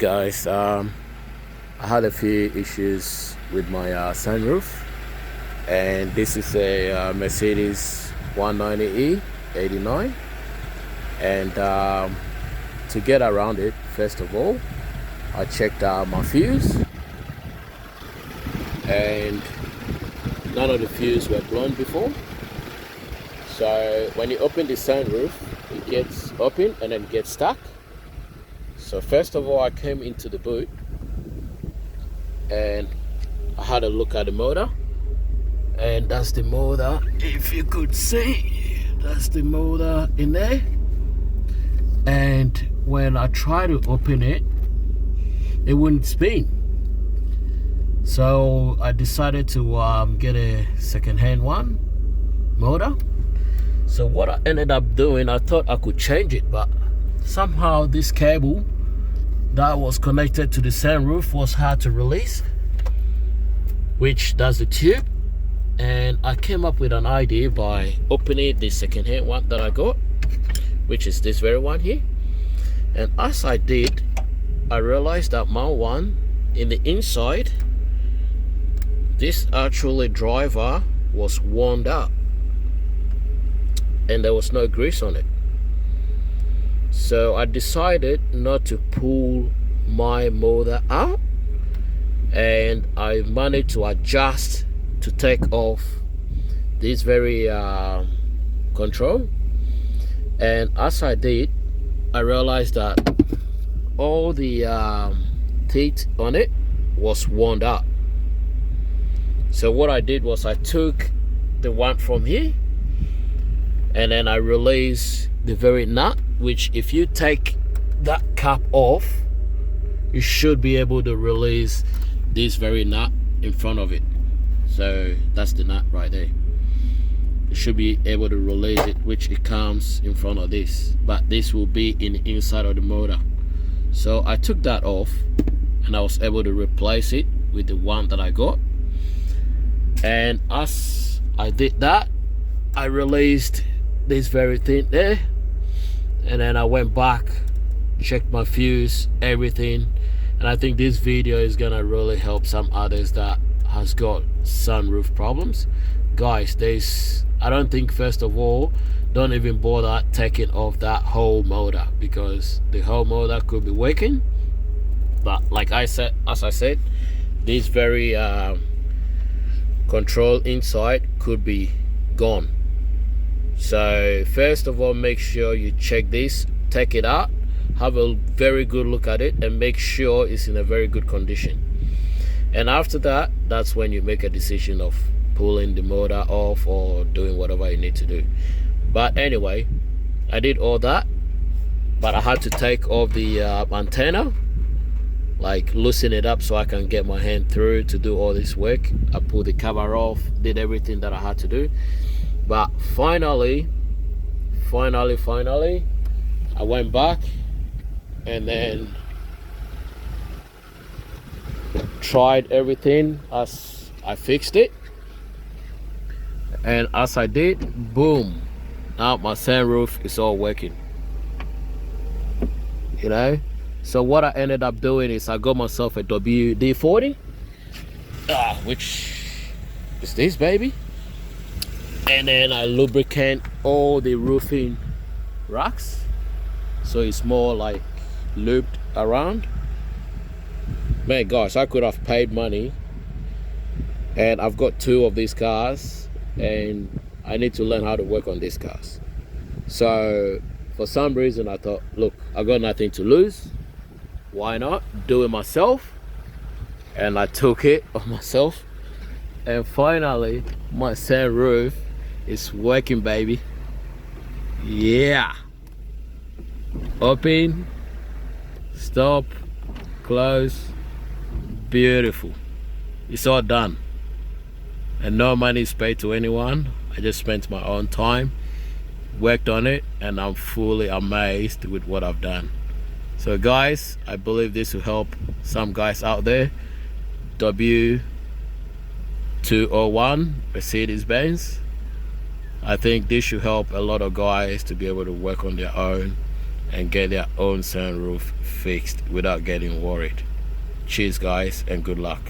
guys, I had a few issues with my sunroof, and this is a Mercedes 190e w201, and to get around it, first of all, I checked my fuse, and none of the fuse were blown before. So when you open the sunroof, it gets open and then gets stuck. So first of all, I came into the boot and I had a look at the motor, and that's the motor. If you could see, that's the motor in there. And when I try to open it, it wouldn't spin. So I decided to get a second-hand one motor. So what I ended up doing, I thought I could change it, but somehow this cable that was connected to the sunroof was hard to release, which does the tube. And I came up with an idea by opening the second-hand one that I got, which is this very one here. And as I did, I realized that my one in the inside, this actually driver was worn out and there was no grease on it. So I decided not to pull my motor out, and I managed to adjust to take off this very control. And as I did, I realized that all the teeth on it was worn out. So what I did was I took the one from here and then I released the very nut, which if you take that cap off, you should be able to release this very nut in front of it. So that's the nut right there. You should be able to release it, which it comes in front of this, but this will be in the inside of the motor. So I took that off and I was able to replace it with the one that I got. And as I did that, I released this very thing there, and then I went back, checked my fuse, everything. And I think this video is gonna really help some others that has got sunroof problems. Guys, I don't think, first of all, don't even bother taking off that whole motor, because the whole motor could be working, but like I said, as I said, this very control inside could be gone. So first of all, make sure you check this, take it out, have a very good look at it, and make sure it's in a very good condition. And after that, that's when you make a decision of pulling the motor off or doing whatever you need to do. But anyway, I did all that, but I had to take off the antenna, like loosen it up so I can get my hand through to do all this work. I pulled the cover off, did everything that I had to do. But finally, I went back and then tried everything as I fixed it. And as I did, boom, now my sunroof is all working, you know. So what I ended up doing is I got myself a WD-40, which is this baby, and then I lubricate all the roofing racks so it's more like lubed around. Man, gosh, I could have paid money, and I've got two of these cars and I need to learn how to work on these cars. So for some reason I thought, look, I got nothing to lose, why not do it myself? And I took it on myself, and finally my sunroof is working, baby. Yeah, open, stop, close, beautiful. It's all done, and no money is paid to anyone. I just spent my own time, worked on it, and I'm fully amazed with what I've done. So guys, I believe this will help some guys out there. W201 Mercedes Benz. I think this should help a lot of guys to be able to work on their own and get their own sunroof fixed without getting worried. Cheers guys, and good luck.